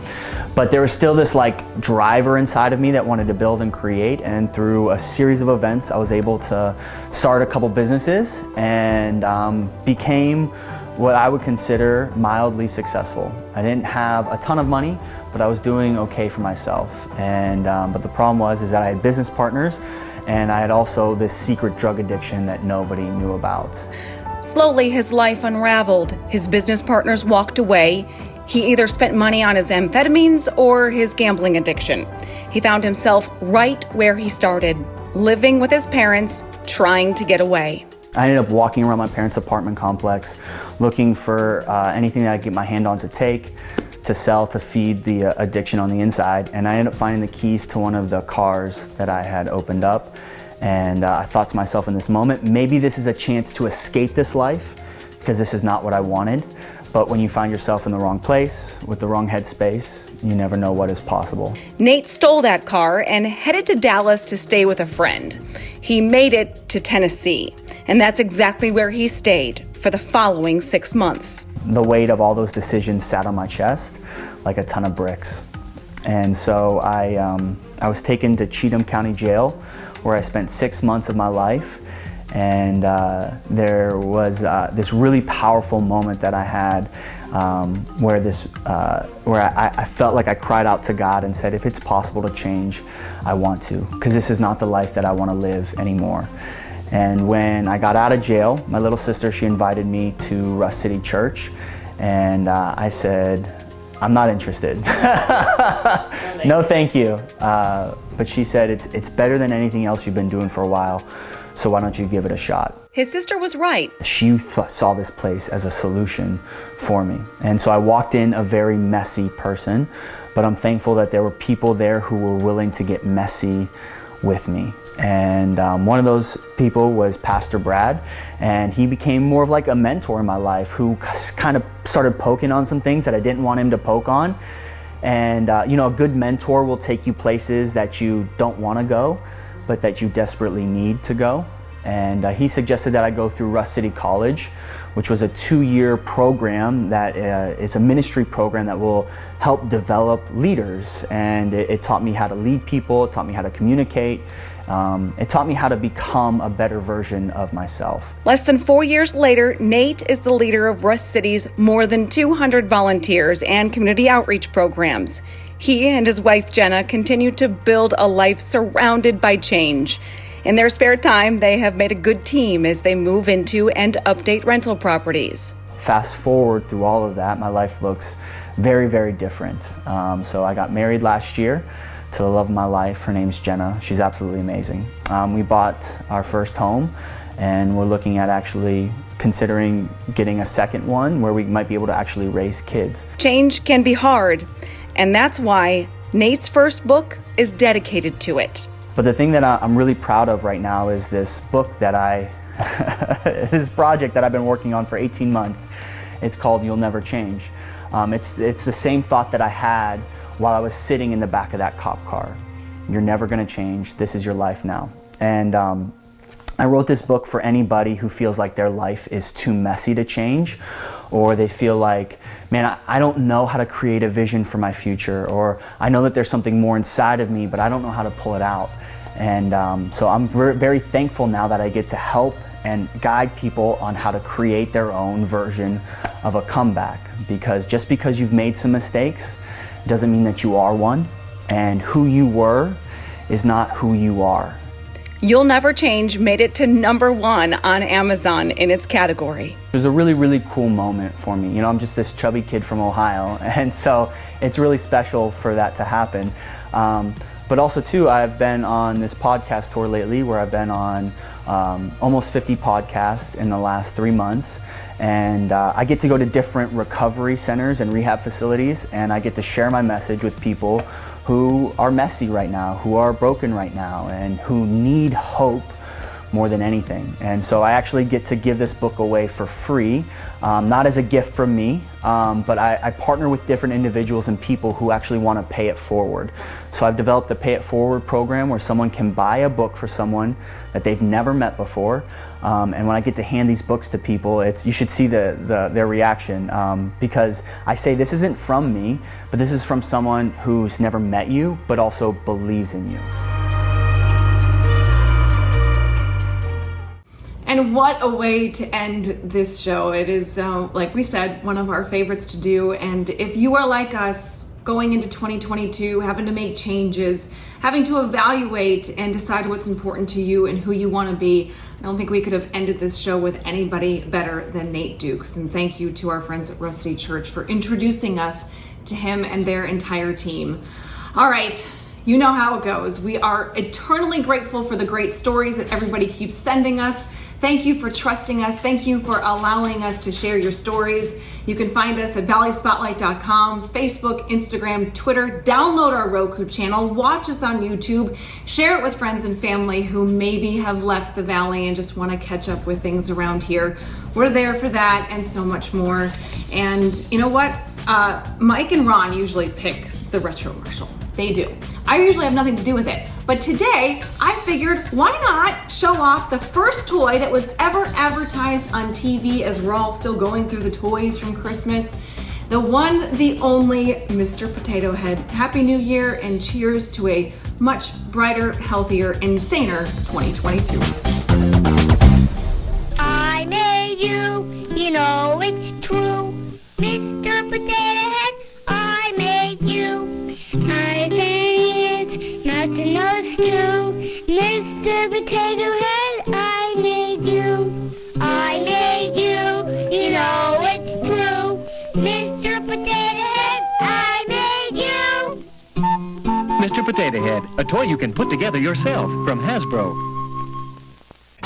But there was still this driver inside of me that wanted to build and create, and through a series of events I was able to start a couple businesses and became what I would consider mildly successful. I didn't have a ton of money, but I was doing okay for myself. And but the problem is that I had business partners, and I had also this secret drug addiction that nobody knew about. Slowly, his life unraveled. His business partners walked away. He either spent money on his amphetamines or his gambling addiction. He found himself right where he started, living with his parents, trying to get away. I ended up walking around my parents' apartment complex, looking for anything that I could get my hand on to take, to sell, to feed the addiction on the inside. And I ended up finding the keys to one of the cars that I had opened up. And I thought to myself in this moment, maybe this is a chance to escape this life, because this is not what I wanted. But when you find yourself in the wrong place, with the wrong headspace, you never know what is possible. Nate stole that car and headed to Dallas to stay with a friend. He made it to Tennessee, and that's exactly where he stayed for the following 6 months. The weight of all those decisions sat on my chest like a ton of bricks. And so I was taken to Cheatham County Jail, where I spent 6 months of my life. And there was this really powerful moment that I had where I felt like I cried out to God and said, if it's possible to change, I want to, because this is not the life that I want to live anymore. And when I got out of jail, my little sister, she invited me to Rush City Church, and I said, I'm not interested. No, thank you. But she said, it's better than anything else you've been doing for a while, so why don't you give it a shot? His sister was right. She saw this place as a solution for me. And so I walked in a very messy person, but I'm thankful that there were people there who were willing to get messy with me. And one of those people was Pastor Brad, and he became more of like a mentor in my life, who kind of started poking on some things that I didn't want him to poke on. And you know, a good mentor will take you places that you don't want to go, but that you desperately need to go. And he suggested that I go through Rush City College, which was a 2-year program that it's a ministry program that will help develop leaders. And it taught me how to lead people, it taught me how to communicate, it taught me how to become a better version of myself. Less than 4 years later, Nate is the leader of Rush City's more than 200 volunteers and community outreach programs. He and his wife Jenna continue to build a life surrounded by change. In their spare time, they have made a good team as they move into and update rental properties. Fast forward through all of that, my life looks very, very different. So I got married last year to the love of my life. Her name's Jenna. She's absolutely amazing. We bought our first home, and we're looking at actually considering getting a second one where we might be able to actually raise kids. Change can be hard, and that's why Nate's first book is dedicated to it. But the thing that I'm really proud of right now is this book that this project that I've been working on for 18 months. It's called You'll Never Change. It's the same thought that I had while I was sitting in the back of that cop car. You're never gonna change, this is your life now. And I wrote this book for anybody who feels like their life is too messy to change, or they feel like, man, I don't know how to create a vision for my future, or I know that there's something more inside of me, but I don't know how to pull it out. And so I'm very thankful now that I get to help and guide people on how to create their own version of a comeback. Because just because you've made some mistakes doesn't mean that you are one. And who you were is not who you are. You'll Never Change made it to #1 on Amazon in its category. It was a really, really cool moment for me. You know, I'm just this chubby kid from Ohio, and so it's really special for that to happen. But also too, I've been on this podcast tour lately where I've been on almost 50 podcasts in the last 3 months. And I get to go to different recovery centers and rehab facilities, and I get to share my message with people who are messy right now, who are broken right now, and who need hope more than anything. And so I actually get to give this book away for free, not as a gift from me, but I partner with different individuals and people who actually want to pay it forward. So I've developed a Pay It Forward program where someone can buy a book for someone that they've never met before. And when I get to hand these books to people, you should see their reaction, because I say this isn't from me, but this is from someone who's never met you, but also believes in you. And what a way to end this show. It is, like we said, one of our favorites to do. And if you are like us, going into 2022, having to make changes, having to evaluate and decide what's important to you and who you want to be, I don't think we could have ended this show with anybody better than Nate Dukes. And thank you to our friends at Rusty Church for introducing us to him and their entire team. All right. You know how it goes. We are eternally grateful for the great stories that everybody keeps sending us. Thank you for trusting us. Thank you for allowing us to share your stories. You can find us at valleyspotlight.com, Facebook, Instagram, Twitter. Download our Roku channel. Watch us on YouTube. Share it with friends and family who maybe have left the Valley and just want to catch up with things around here. We're there for that and so much more. And you know what? Mike and Ron usually pick the retro commercial. They do. I usually have nothing to do with it. But today, I figured, why not show off the first toy that was ever advertised on TV as we're all still going through the toys from Christmas. The one, the only Mr. Potato Head. Happy New Year and cheers to a much brighter, healthier, and saner 2022. I made you, you know it's true. Mr. Potato Head, I made you. I said nothing else to Mr. Potato Head, I made you. I made you, you know it's true. Mr. Potato Head, I made you. Mr. Potato Head, a toy you can put together yourself from Hasbro.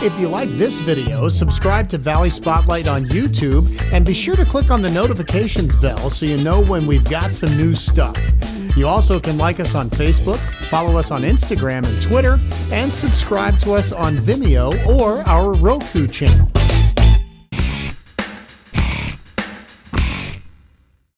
If you like this video, subscribe to Valley Spotlight on YouTube and be sure to click on the notifications bell so you know when we've got some new stuff. You also can like us on Facebook, follow us on Instagram and Twitter, and subscribe to us on Vimeo or our Roku channel.